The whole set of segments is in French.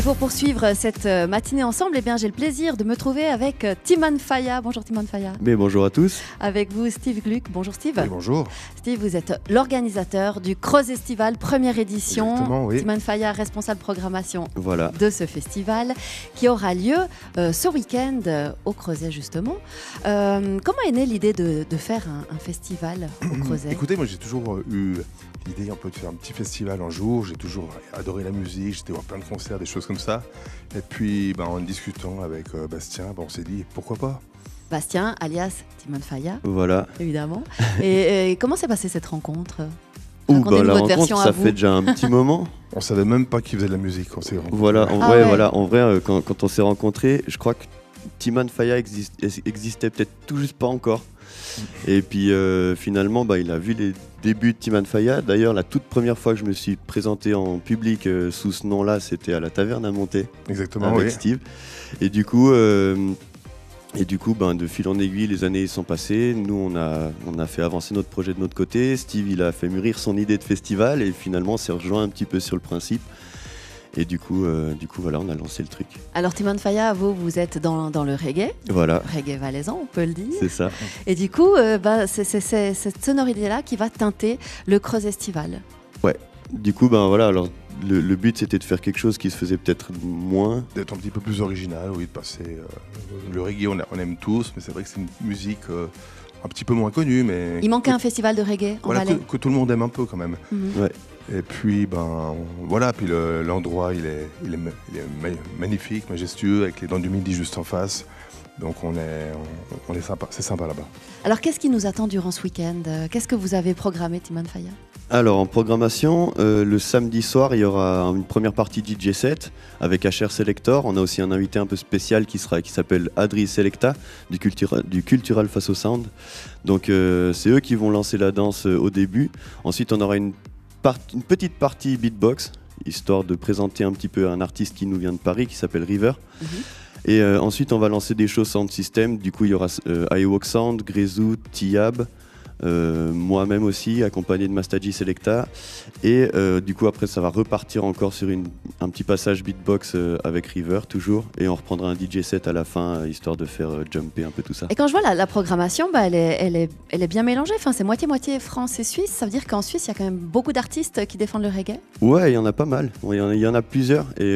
Et pour poursuivre cette matinée ensemble, eh bien, j'ai le plaisir de me trouver avec Timan Faya. Bonjour Timan Faya. Mais bonjour à tous. Avec vous Steve Gluck. Bonjour Steve. Oui, bonjour. Steve, vous êtes l'organisateur du Crozestival première édition. Exactement, oui. Timan Faya, responsable programmation Voilà. de ce festival qui aura lieu ce week-end au Crozet justement. Comment est née l'idée de faire un festival au Crozet? Écoutez, moi j'ai toujours eu l'idée un peu de faire un petit festival un jour. J'ai toujours adoré la musique, j'étais voir plein de concerts, des choses comme ça. Et puis en discutant avec Bastien, on s'est dit pourquoi pas. Bastien, alias Timan Faya, Voilà. évidemment. Et comment s'est passée cette rencontre? La votre rencontre, version à ça vous. fait déjà un petit moment. On savait même pas qu'il faisait de la musique. On s'est rencontrés. Voilà, Ah ouais. en vrai, quand on s'est rencontrés, je crois que Timan Faya existait peut-être tout juste pas encore. Et puis finalement, il a vu les débuts de Timan Faya. D'ailleurs, la toute première fois que je me suis présenté en public sous ce nom-là, c'était à la Taverne à Monter Exactement, avec oui. Steve. Et du coup, de fil en aiguille, les années sont passées. Nous, on a fait avancer notre projet de notre côté. Steve, il a fait mûrir son idée de festival et finalement, on s'est rejoint un petit peu sur le principe. Et du coup, voilà, on a lancé le truc. Alors Timan Faya, vous êtes dans le reggae, Voilà, reggae valaisan, on peut le dire. c'est ça. Et du coup, c'est cette sonorité-là qui va teinter le Crozestival. Du coup, voilà, alors le but, c'était de faire quelque chose qui se faisait peut-être moins. D'être un petit peu plus original, oui, de passer. Le reggae, on aime tous, mais c'est vrai que c'est une musique un petit peu moins connue. Mais Il manquait un festival de reggae en voilà, Valais. que tout le monde aime un peu quand même. Mhm. Ouais. Et puis, voilà, puis l'endroit, il est magnifique, majestueux, avec les Dents du Midi juste en face. Donc on est sympa, c'est sympa là-bas. Alors qu'est-ce qui nous attend durant ce week-end? Qu'est-ce que vous avez programmé, Timan Faya? Alors, en programmation, le samedi soir, il y aura une première partie DJ set avec HR Selector. On a aussi un invité un peu spécial qui s'appelle Adri Selecta du Cultural Faso Sound. Donc, c'est eux qui vont lancer la danse au début. Ensuite, on aura une petite partie beatbox, histoire de présenter un petit peu un artiste qui nous vient de Paris, qui s'appelle River. Mhm. Et ensuite, on va lancer des shows sound system. Du coup, il y aura iWalk Sound, Grezou, Tiab, moi-même aussi, accompagné de Mastaji Selecta. Et du coup, après, ça va repartir encore sur un petit passage beatbox avec River, toujours. Et on reprendra un DJ set à la fin, histoire de faire jumper un peu tout ça. Et quand je vois la programmation, elle est bien mélangée. Enfin, c'est moitié-moitié France et Suisse. Ça veut dire qu'en Suisse, il y a quand même beaucoup d'artistes qui défendent le reggae. Ouais, il y en a pas mal. Il y en a plusieurs. Et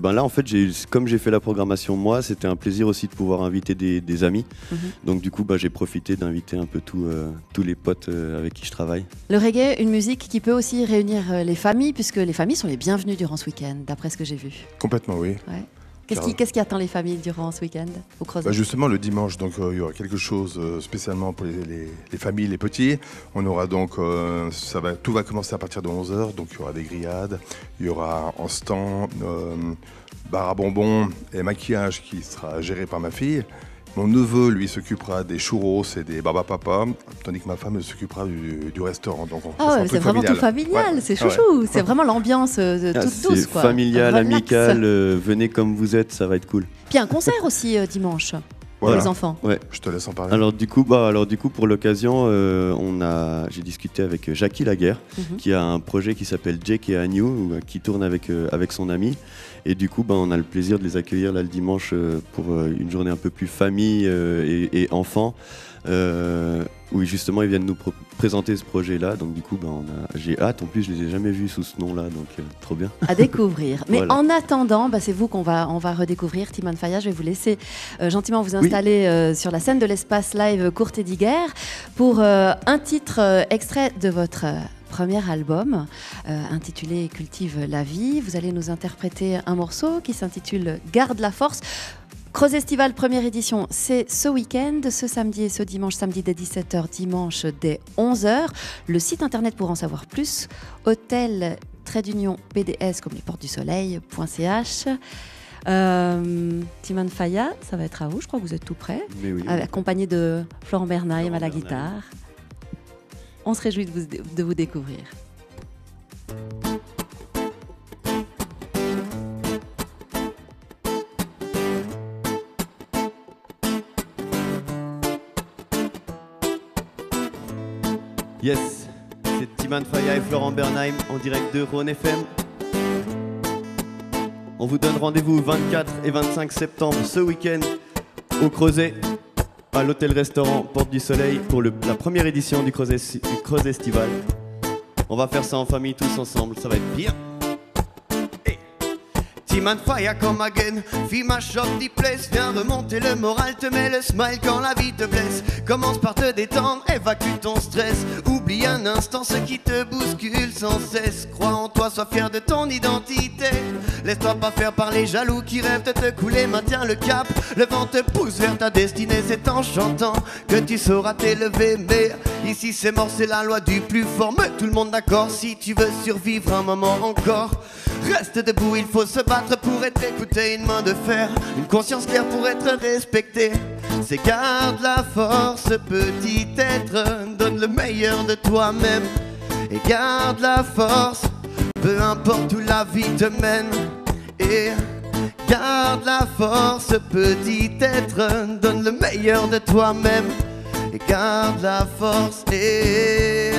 là, en fait, comme j'ai fait la programmation moi, c'était un plaisir aussi de pouvoir inviter des amis. Mhm. Donc du coup, j'ai profité d'inviter un peu tous les potes avec qui je travaille. Le reggae, une musique qui peut aussi réunir les familles, puisque les familles sont les bienvenues durant ce week-end, d'après ce que j'ai vu. Complètement, oui. Ouais. Qu'est-ce qui attend les familles durant ce week-end au Crozet? Justement, le dimanche, donc il y aura quelque chose spécialement pour les familles, les petits. On aura donc, tout va commencer à partir de 11h, donc il y aura des grillades, il y aura en stand, bar à bonbons et maquillage qui sera géré par ma fille. Mon neveu, lui, s'occupera des churros et des baba-papa, tandis que ma femme s'occupera du restaurant. Donc, c'est vraiment tout familial, Ouais. c'est chouchou, Ouais. c'est vraiment l'ambiance toute douce. C'est Quoi. familial, Relax. amical, venez comme vous êtes, ça va être cool. Puis un concert aussi dimanche pour Voilà. les enfants. Ouais. Je te laisse en parler. Alors du coup, pour l'occasion, j'ai discuté avec Jackie Laguerre, qui a un projet qui s'appelle Jake et Agnew, qui tourne avec son ami. Et du coup, on a le plaisir de les accueillir là le dimanche pour une journée un peu plus famille et enfants, où justement ils viennent nous présenter ce projet-là. Donc du coup, j'ai hâte. En plus, je les ai jamais vus sous ce nom-là, donc trop bien. À découvrir. Mais Voilà. en attendant, c'est vous on va redécouvrir. Timan Faya, je vais vous laisser gentiment vous installer sur la scène de l'espace live Courthédiguer pour un titre extrait de votre premier album intitulé Cultive la vie. Vous allez nous interpréter un morceau qui s'intitule Garde la force. Crozestival première édition, c'est ce week-end, ce samedi et ce dimanche, samedi dès 17h, dimanche dès 11h. Le site internet pour en savoir plus, hôtel-pds comme les portes du soleil.ch. Timan Faya, ça va être à vous, je crois que vous êtes tout prêt, Mais oui. accompagné de Florent Bernheim à la Bernheim. guitare. On se réjouit de vous découvrir. Yes, c'est Timan Faya et Florent Bernheim en direct de Rhône FM. On vous donne rendez-vous 24 et 25 septembre ce week-end au Creuset, à l'hôtel-restaurant Porte du Soleil pour la première édition du Creusestival. On va faire ça en famille tous ensemble, ça va être bien. Timan Faya come again, fille mash up the place. Viens remonter le moral, te mets le smile quand la vie te blesse. Commence par te détendre, évacue ton stress. Oublie un instant ce qui te bouscule sans cesse. Crois en toi, sois fier de ton identité. Laisse-toi pas faire par les jaloux qui rêvent de te couler. Maintiens le cap, le vent te pousse vers ta destinée. C'est en chantant que tu sauras t'élever. Mais ici c'est mort, c'est la loi du plus fort. Mets tout le monde d'accord si tu veux survivre un moment encore. Reste debout, il faut se battre pour être écouté. Une main de fer, une conscience claire pour être respecté. C'est garde la force, petit être. Donne le meilleur de toi-même. Et garde la force, peu importe où la vie te mène. Et garde la force, petit être. Donne le meilleur de toi-même. Et garde la force et...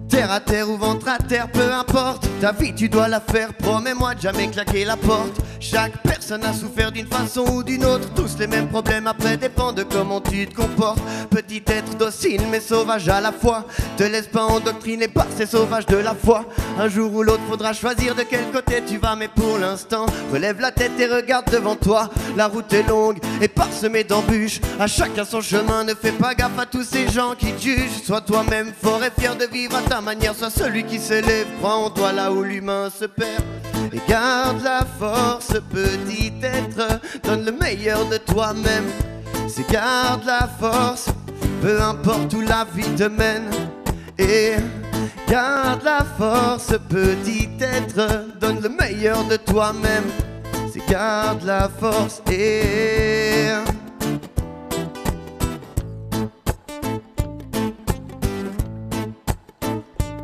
Terre à terre ou ventre à terre, peu importe. Ta vie tu dois la faire, promets-moi de jamais claquer la porte. Chaque personne a souffert d'une façon ou d'une autre. Tous les mêmes problèmes, après dépend de comment tu te comportes. Petit être docile mais sauvage à la fois. Te laisse pas endoctriner par ces sauvages de la foi. Un jour ou l'autre faudra choisir de quel côté tu vas. Mais pour l'instant, relève la tête et regarde devant toi. La route est longue et parsemée d'embûches. À chacun son chemin, ne fais pas gaffe à tous ces gens qui te jugent. Sois toi-même fort et fier de vivre à ta manière. Sois celui qui s'élève, crois en toi là où l'humain se perd. Et garde la force, petit être. Donne le meilleur de toi-même. C'est garde la force, peu importe où la vie te mène. Et garde la force, petit être. Donne le meilleur de toi-même. C'est garde la force et...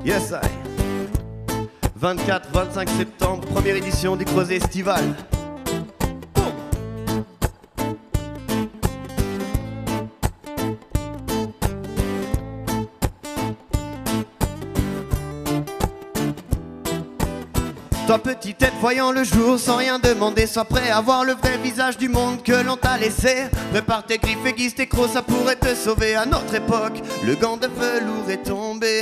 Yes, I. 24-25 septembre, première édition du Creusestival. Toi petite tête voyant le jour sans rien demander. Sois prêt à voir le vrai visage du monde que l'on t'a laissé. Prépare tes griffes, aiguise tes crocs, ça pourrait te sauver. À notre époque, le gant de velours est tombé.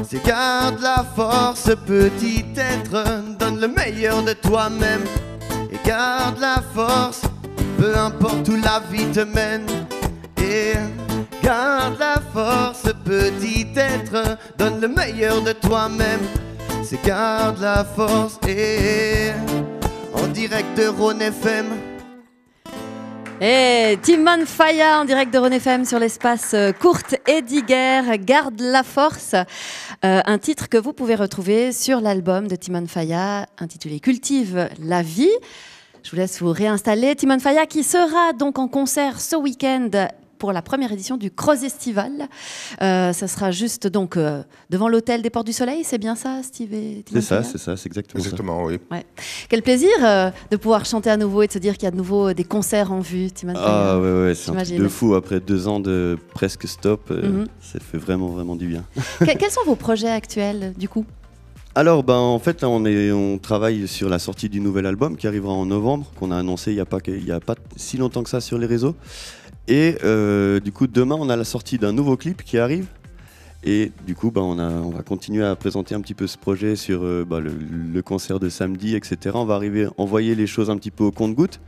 C'est garde la force, petit être. Donne le meilleur de toi-même. Et garde la force, peu importe où la vie te mène. Et garde la force, petit être. Donne le meilleur de toi-même. C'est garde la force et... En direct de Rhône FM. Et Timan Faya en direct de Rhône FM sur l'espace Kurt Ediger, Garde la force, un titre que vous pouvez retrouver sur l'album de Timan Faya intitulé Cultive la vie. Je vous laisse vous réinstaller. Timan Faya qui sera donc en concert ce week-end pour la première édition du Creusestival. Ça sera juste donc devant l'hôtel des Portes du Soleil, c'est bien ça, Steve et Timan Faya ? C'est ça, c'est exactement oui. Ouais. Quel plaisir de pouvoir chanter à nouveau et de se dire qu'il y a de nouveau des concerts en vue, Timan Faya. Ah ouais, c'est un truc de fou. Après 2 ans de presque stop, ça fait vraiment du bien. Quels sont vos projets actuels, du coup ? Alors, en fait, là, on travaille sur la sortie du nouvel album qui arrivera en novembre, qu'on a annoncé il n'y a pas si longtemps que ça sur les réseaux. Et du coup, demain, on a la sortie d'un nouveau clip qui arrive. Et du coup, on va continuer à présenter un petit peu ce projet sur le concert de samedi, etc. On va envoyer les choses un petit peu au compte-gouttes.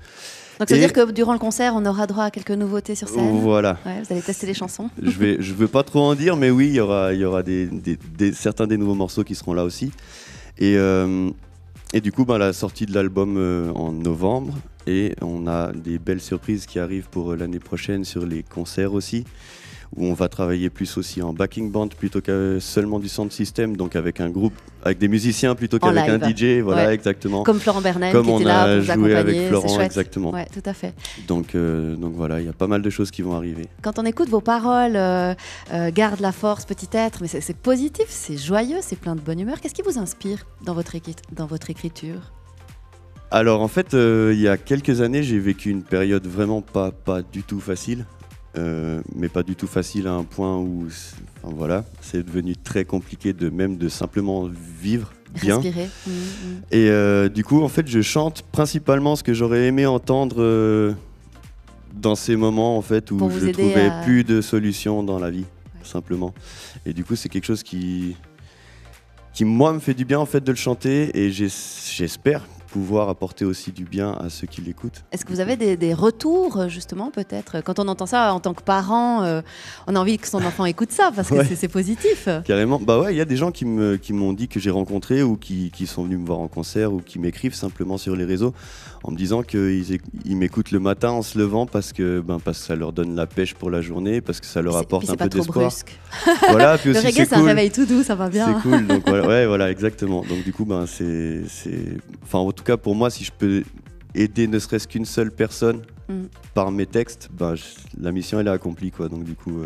Donc ça veut dire que durant le concert, on aura droit à quelques nouveautés sur scène. Voilà. Ouais, vous allez tester les chansons. Je veux pas trop en dire, mais oui, il y aura certains des nouveaux morceaux qui seront là aussi. Et du coup, la sortie de l'album en novembre. Et on a des belles surprises qui arrivent pour l'année prochaine sur les concerts aussi, où on va travailler plus aussi en backing band plutôt que seulement du sound system, donc avec un groupe, avec des musiciens plutôt qu'avec un DJ, voilà, ouais. Exactement. Comme Florent Bernheim qui était là pour vous accompagner. Comme on a joué avec Florent, exactement. Ouais, tout à fait. Donc voilà, il y a pas mal de choses qui vont arriver. Quand on écoute vos paroles, garde la force, petit être, mais c'est positif, c'est joyeux, c'est plein de bonne humeur. Qu'est-ce qui vous inspire dans votre écriture ? Alors en fait, il y a quelques années, j'ai vécu une période vraiment pas du tout facile. Mais pas du tout facile à un point où c'est devenu très compliqué de simplement vivre bien. Respirer. Et du coup, en fait, je chante principalement ce que j'aurais aimé entendre dans ces moments en fait, où je trouvais plus de solutions dans la vie, simplement. Et du coup, c'est quelque chose qui moi, me fait du bien en fait, de le chanter, et j'espère pouvoir apporter aussi du bien à ceux qui l'écoutent. Est-ce que vous avez des retours, justement, peut-être? Quand on entend ça en tant que parent, on a envie que son enfant écoute ça, parce que c'est positif. Carrément. Bah ouais, il y a des gens qui m'ont dit, que j'ai rencontrés, ou qui sont venus me voir en concert, ou qui m'écrivent simplement sur les réseaux en me disant qu'ils m'écoutent le matin en se levant parce que ça leur donne la pêche pour la journée, parce que ça leur apporte un peu d'espoir. Voilà, puis aussi, le reggae, c'est un réveil tout doux, ça va bien. C'est cool, donc voilà, exactement. Donc du coup, enfin, en tout cas pour moi, si je peux aider ne serait-ce qu'une seule personne par mes textes, la mission elle est accomplie, quoi. Donc du coup.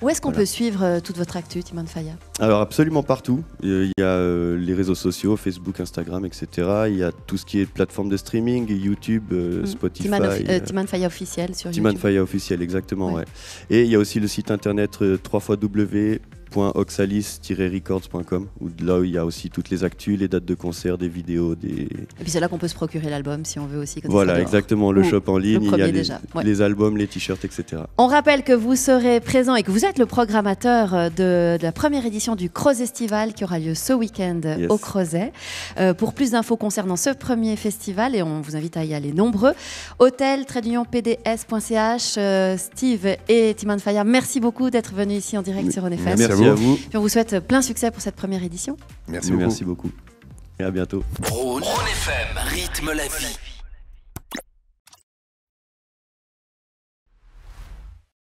Où est-ce qu'on peut suivre toute votre actu, Timon Faya? Alors absolument partout. Il y a les réseaux sociaux, Facebook, Instagram, etc. Il y a tout ce qui est plateforme de streaming, YouTube, Spotify. Timon Faya officiel sur YouTube. Timon Faya officiel, exactement, ouais. Et il y a aussi le site internet www.oxalis-records.com, là où il y a aussi toutes les actus, les dates de concert, des vidéos, Et puis c'est là qu'on peut se procurer l'album si on veut aussi. Voilà, exactement, le shop en ligne, il y a les albums, les t-shirts, etc. On rappelle que vous serez présent et que vous êtes le programmateur de la première édition du Crozestival qui aura lieu ce week-end au Crozet. Pour plus d'infos concernant ce premier festival, et on vous invite à y aller nombreux, hotel-pds.ch. Steve et Timon Faya, merci beaucoup d'être venus ici en direct sur ONFM. Merci à vous. Puis on vous souhaite plein succès pour cette première édition. Merci beaucoup. Et à bientôt. ONFM, rythme la vie.